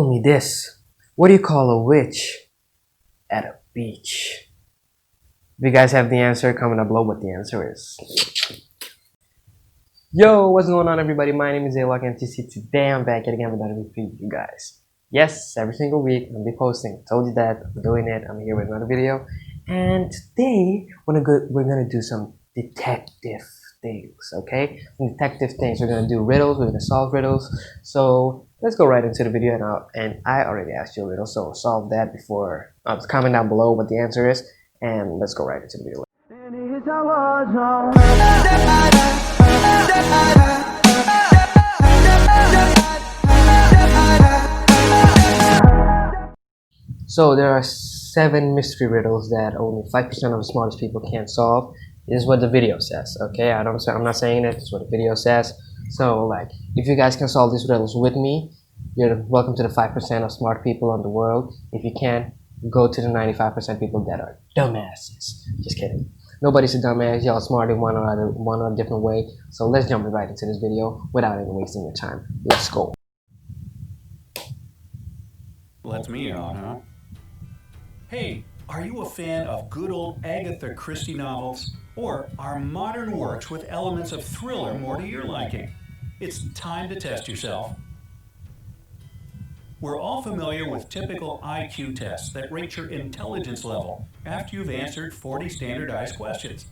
Riddle me this. What do you call a witch at a beach? If you guys have the answer, comment down below what the answer is. Yo, what's going on everybody? My name is JAILBREAK and today I'm back again with another video for you guys. Yes, every single week I'm be posting. I told you that, I'm doing it. I'm here with another video. And today we're gonna do some detective things, okay? Some detective things. We're gonna do riddles, we're gonna solve riddles. So let's go right into the video and I already asked you a riddle, so solve that before comment down below what the answer is and let's go right into the video. So there are 7 mystery riddles that only 5% of the smartest people can solve. This is what the video says, okay? I'm not saying it, it's what the video says. So like, if you guys can solve these riddles with me, you're welcome to the 5% of smart people in the world. If you can't, go to the 95% people that are dumbasses. Just kidding. Nobody's a dumbass, y'all smart in one or a different way. So let's jump right into this video without even wasting your time. Let's go. Lets me out, huh? Hey, are you a fan of good old Agatha Christie novels? Or are modern works with elements of thriller more to your liking? It's time to test yourself. We're all familiar with typical IQ tests that rate your intelligence level after you've answered 40 standardized questions.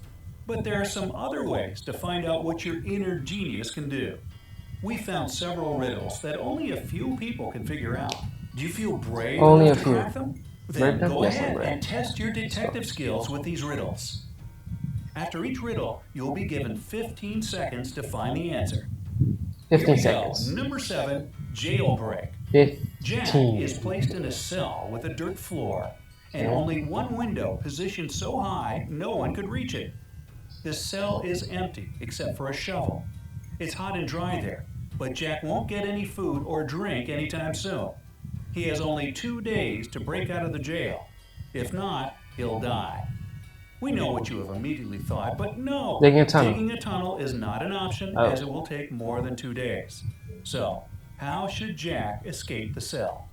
But there are some other ways to find out what your inner genius can do. We found several riddles that only a few people can figure out. Do you feel brave enough to crack them? Then go ahead and test your detective skills with these riddles. After each riddle, you'll be given 15 seconds to find the answer. 15 seconds. Number 7, jailbreak. 15. Jack is placed in a cell with a dirt floor and only one window positioned so high no one could reach it. The cell is empty except for a shovel. It's hot and dry there, but Jack won't get any food or drink anytime soon. He has only 2 days to break out of the jail. If not, he'll die. We know what you have immediately thought, but no, digging a tunnel is not an option as it will take more than 2 days. So, how should Jack escape the cell?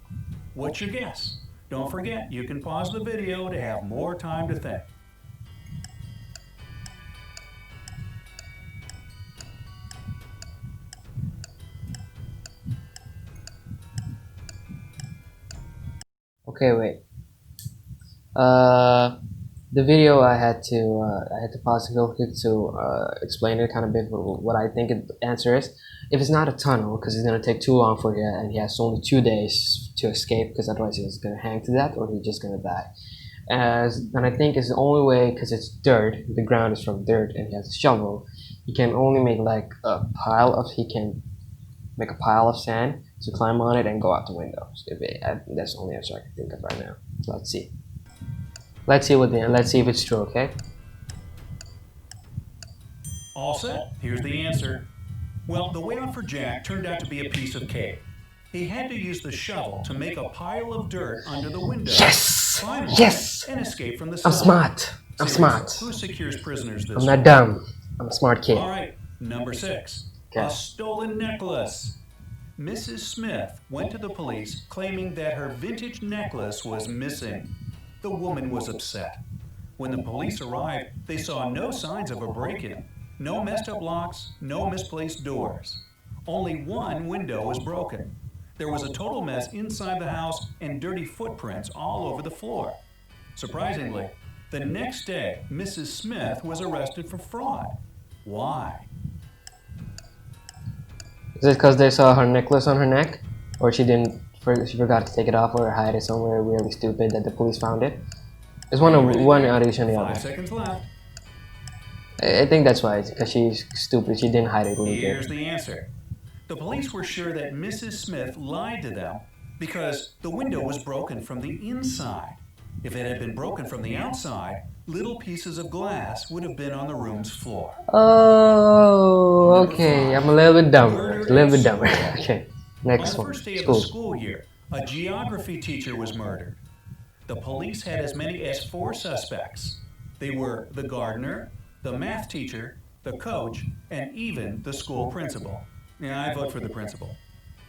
What's your guess? Don't forget, you can pause the video to have more time to think. Okay, wait. The video I had to pause it real quick to explain it kind of bit what I think the answer is. If it's not a tunnel, because it's gonna take too long for him, and he has only 2 days to escape, because otherwise he's gonna hang to death or he's just gonna die. And I think it's the only way, because it's dirt, the ground is from dirt, and he has a shovel. He can only make like a pile of sand to climb on it and go out the window. That's the only answer I can think of right now. Let's see. Let's see if it's true, okay? All set? Here's the answer. Well, the way out for Jack turned out to be a piece of cake. He had to use the shovel to make a pile of dirt under the window. Yes! Climb on Yes! it and escape from the cell. I'm smart. I'm smart. Who secures prisoners this I'm not dumb. I'm a smart kid. All right, number 6. Okay. A stolen necklace. Mrs. Smith went to the police claiming that her vintage necklace was missing. The woman was upset. When the police arrived, they saw no signs of a break-in. No messed up locks, no misplaced doors. Only one window was broken. There was a total mess inside the house and dirty footprints all over the floor. Surprisingly, the next day, Mrs. Smith was arrested for fraud. Why? Is it because they saw her necklace on her neck? Or she forgot to take it off or hide it somewhere really stupid that the police found it? It's one audition the other. 5 seconds left. I think that's why, because she's stupid. She didn't hide it. Here's the answer. The police were sure that Mrs. Smith lied to them because the window was broken from the inside. If it had been broken from the outside, little pieces of glass would have been on the room's floor. Oh, okay. I'm a little bit dumber. Okay, next one. On the first day of the school year, a geography teacher was murdered. The police had as many as 4 suspects. They were the gardener, the math teacher, the coach, and even the school principal. Yeah, I vote for the principal.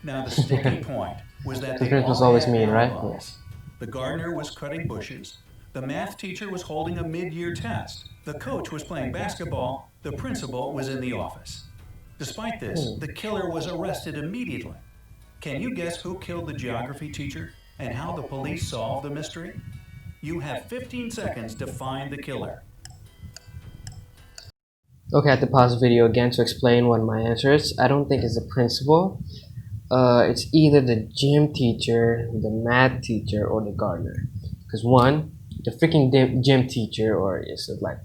Now the sticking point was that The they principal's all always had mean, right? alibis. The gardener was cutting bushes. The math teacher was holding a mid-year test. The coach was playing basketball. The principal was in the office. Despite this, the killer was arrested immediately. Can you guess who killed the geography teacher and how the police solved the mystery? You have 15 seconds to find the killer. Okay, I have to pause the video again to explain what my answer is. I don't think it's the principal. It's either the gym teacher, the math teacher, or the gardener. Because one, the freaking gym teacher, or is it like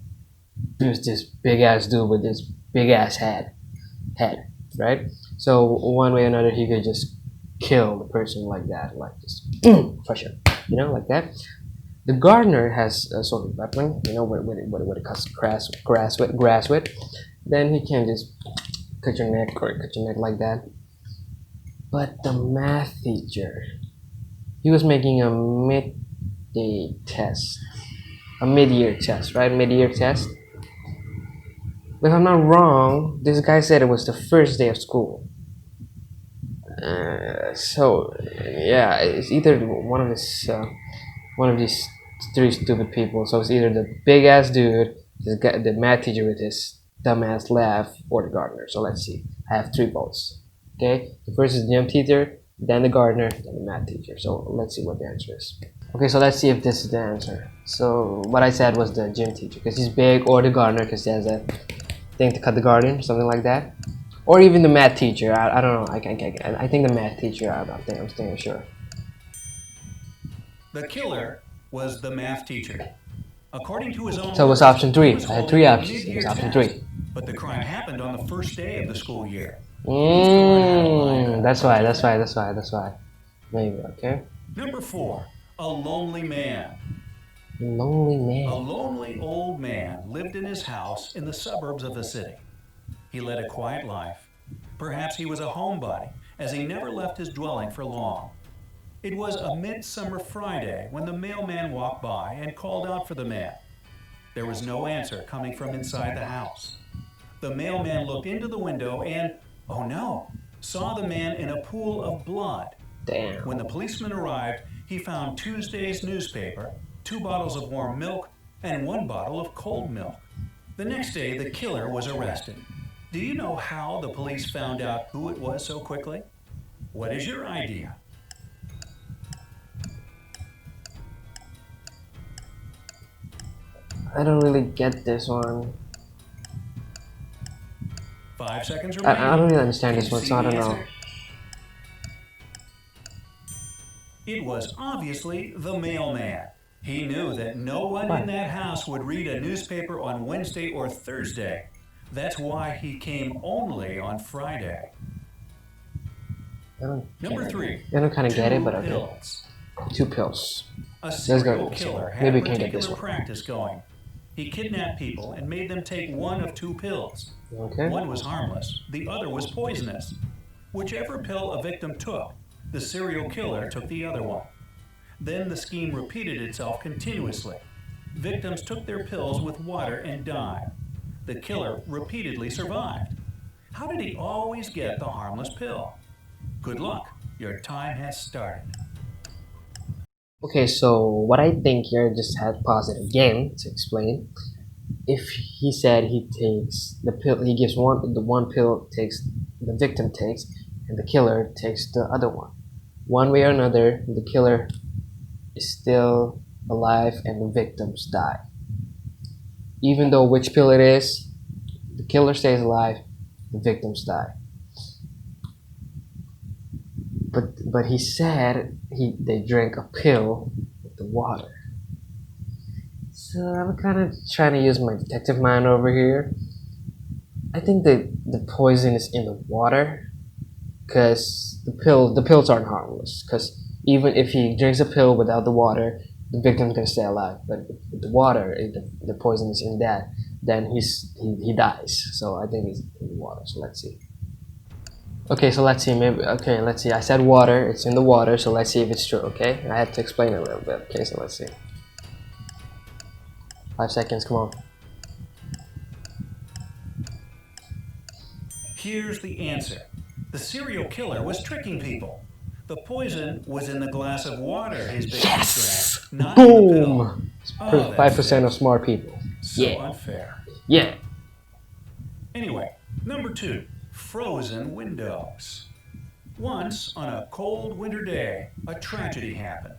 this big ass dude with this big ass head, right? So one way or another, he could just kill the person like that, like just for sure, like that. The gardener has a sort of weapon, what it cuts grass with. Then he can just cut your neck like that. But the math teacher, he was making a mid-day test, a mid-year test, right? Mid-year test. If I'm not wrong, this guy said it was the first day of school. So yeah, it's either one of these three stupid people. So it's either the big ass dude, this guy, the math teacher with his dumbass laugh, or the gardener. So let's see. I have 3 votes. Okay, the first is the gym teacher, then the gardener, then the math teacher. So let's see what the answer is. Okay, so let's see if this is the answer. So what I said was the gym teacher because he's big, or the gardener because he has a thing to cut the garden, something like that. Or even the math teacher. I don't know. I think the math teacher. I'm staying sure. The killer was the math teacher. According to his own So it was words, option 3. he was I had holding 3 a options. It was mid-year option test, 3. but the crime happened on the first day of the school year. Who's the one out of line? That's why. Maybe, okay. Number 4, a lonely man. Lonely A man. lonely old man lived in his house in the suburbs of the city. He led a quiet life. Perhaps he was a homebody, as he never left his dwelling for long. It was a midsummer Friday when the mailman walked by and called out for the man. There was no answer coming from inside the house. The mailman looked into the window and, oh no, saw the man in a pool of blood. Damn. When the policeman arrived, he found Tuesday's newspaper, 2 bottles of warm milk, and 1 bottle of cold milk. The next day, the killer was arrested. Do you know how the police found out who it was so quickly? What is your idea? I don't really get this one. 5 seconds remaining. I don't really understand this one, so I don't know. It was obviously the mailman. He knew that no one in that house would read a newspaper on Wednesday or Thursday. That's why he came only on Friday. Number 3. I don't kind of get it, but okay. Pills. 2 pills. A serial go. killer had Maybe a we can get this particular one. practice going. He kidnapped people and made them take one of 2 pills. Okay. One was harmless, the other was poisonous. Whichever pill a victim took, the serial killer took the other one. Then the scheme repeated itself continuously. Victims took their pills with water and died. The killer repeatedly survived. How did he always get the harmless pill? Good luck. Your time has started. Okay, so what I think here, just had pause it again to explain. If he said he takes the pill, he gives the one pill takes the victim takes, and the killer takes the other one. One way or another, the killer is still alive and the victims die. Even though which pill it is, the killer stays alive, the victims die. But he said they drank a pill with the water. So I'm kind of trying to use my detective mind over here. I think the poison is in the water, because the pills aren't harmless. Because even if he drinks a pill without the water, the victim's gonna stay alive. But with the water, if the poison is in that, then he dies. So I think it's in the water. So let's see. Okay, so let's see. Let's see. I said water. It's in the water. So let's see if it's true. Okay, I had to explain it a little bit. Okay, so let's see. 5 seconds. Come on. Here's the answer. The The serial killer was tricking people. The poison was in the glass of water his victims Yes! drank, not in the pill. Boom! Oh, that 5% of stinks. smart people. So Yeah. unfair. Yeah. Anyway, number 2, frozen windows. Once, on a cold winter day, a tragedy happened.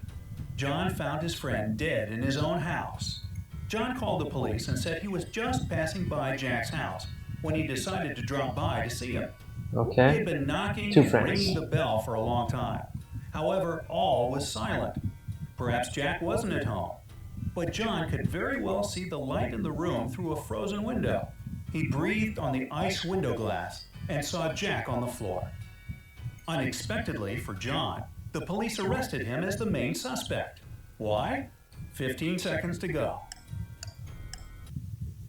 John found his friend dead in his own house. John called the police and said he was just passing by Jack's house when he decided to drop by to see him. He Okay. had been knocking Two and friends. ringing the bell for a long time. However, all was silent. Perhaps Jack wasn't at home. But John could very well see the light in the room through a frozen window. He breathed on the ice window glass and saw Jack on the floor. Unexpectedly for John, the police arrested him as the main suspect. Why? 15 seconds to go.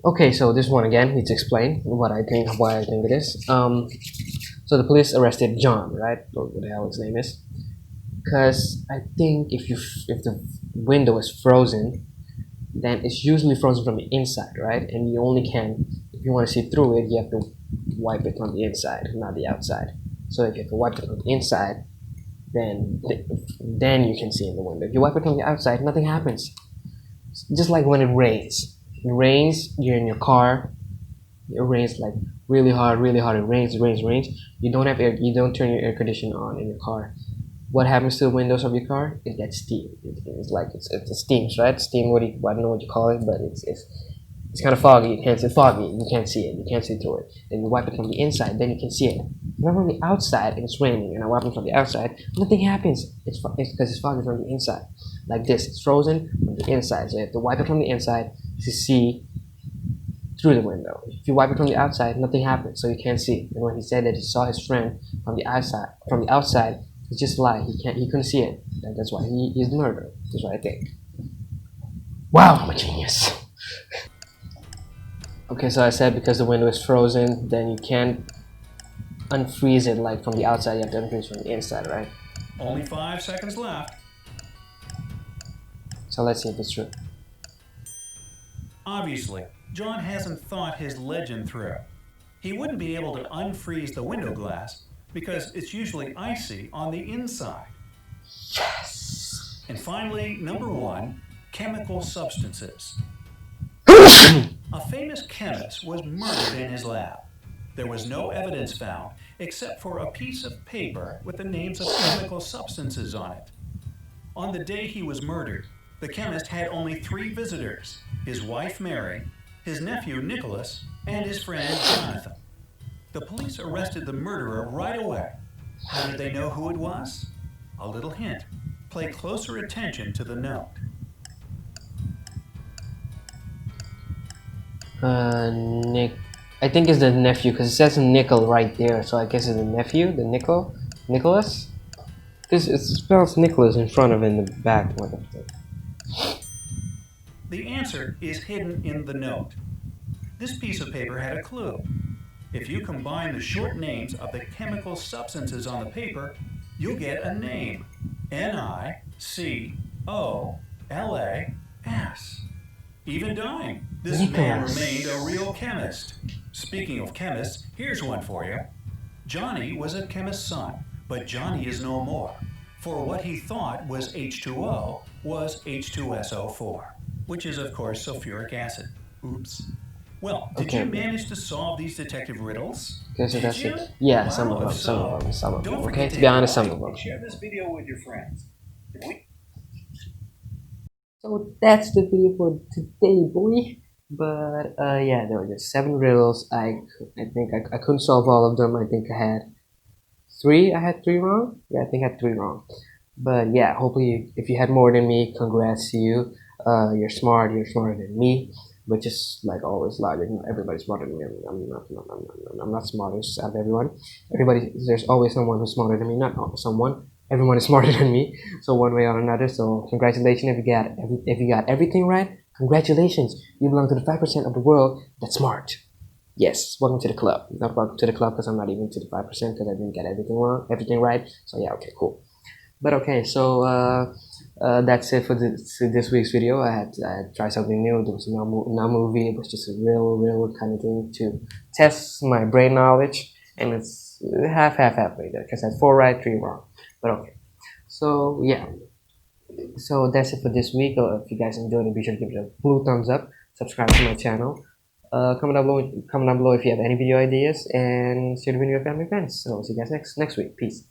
Okay, so this one again needs to explain why I think it is. So the police arrested John, right? Or what the hell his name is? Because I think if the window is frozen, then it's usually frozen from the inside, right? And you only can, if you want to see through it, you have to wipe it on the inside, not the outside. So if you have to wipe it on the inside, then you can see in the window. If you wipe it on the outside, nothing happens. Just like when it rains. It rains, you're in your car, it rains like really hard, it rains. You don't have air, you don't turn your air conditioner on in your car. What happens to the windows of your car? It gets steam. It's like it's steams, right? Steam. I don't know what you call it, but it's kind of foggy. You can't see it. You can't see through it. And you wipe it from the inside, then you can see it. Not from the outside, and it's raining, and I wipe it from the outside, nothing happens. It's because it's foggy from the inside. Like this, it's frozen from the inside. So you have to wipe it from the inside to see through the window. If you wipe it from the outside, nothing happens, so you can't see. And when he said that he saw his friend from the outside, it's just a lie. He couldn't see it. And that's why he's murdered. That's what I think. Wow, I'm a genius. Okay, so I said because the window is frozen, then you can't unfreeze it like from the outside. You have to unfreeze from the inside, right? Only 5 seconds left. So let's see if it's true. Obviously, John hasn't thought his legend through. He wouldn't be able to unfreeze the window glass because it's usually icy on the inside. Yes. And finally, number 1, chemical substances. A famous chemist was murdered in his lab. There was no evidence found except for a piece of paper with the names of chemical substances on it. On the day he was murdered, the chemist had only 3 visitors: his wife Mary, his nephew Nicholas, and his friend Jonathan. The police arrested the murderer right away. How did they know who it was? A little hint. Pay closer attention to the note. Nick. I think it's the nephew because it says nickel right there, so I guess it's the nephew, Nicholas. Because it spells Nicholas in front of it in the back. The answer is hidden in the note. This piece of paper had a clue. If you combine the short names of the chemical substances on the paper, you'll get a name. Nicolas. Even dying, this man remained a real chemist. Speaking of chemists, here's one for you. Johnny was a chemist's son, but Johnny is no more. For what he thought was H2O was H2SO4, which is of course sulfuric acid. Oops. Well, did you manage to solve these detective riddles? Okay, so that's it. Yeah, wow, some of them. Okay, to be honest, some of them. Share this video with your friends. So that's the video for today, boy. But yeah, there were just 7 riddles. I think I couldn't solve all of them. I think I had 3. I had 3 wrong. Yeah, I think I had 3 wrong. But yeah, hopefully, if you had more than me, congrats to you. You're smart. You're smarter than me. But just like always, like everybody's smarter than me. I'm not smartest out of everyone. There's always someone who's smarter than me. Not someone. Everyone is smarter than me. So one way or another. So congratulations if you got everything right. Congratulations, you belong to the 5% of the world that's smart. Yes, welcome to the club. Not welcome to the club because I'm not even to the 5% because I didn't get everything right. So yeah, okay, cool. But okay, so that's it for this week's video. I had tried something new. There was no movie. It was just a real kind of thing to test my brain knowledge, and it's halfway there because that's 4 right, 3 wrong. But okay. So yeah, so that's it for this week. If you guys enjoyed it, be sure to give it a blue thumbs up. Subscribe to my channel. Comment down below if you have any video ideas, and share the video with family and friends. So see you guys next week. Peace.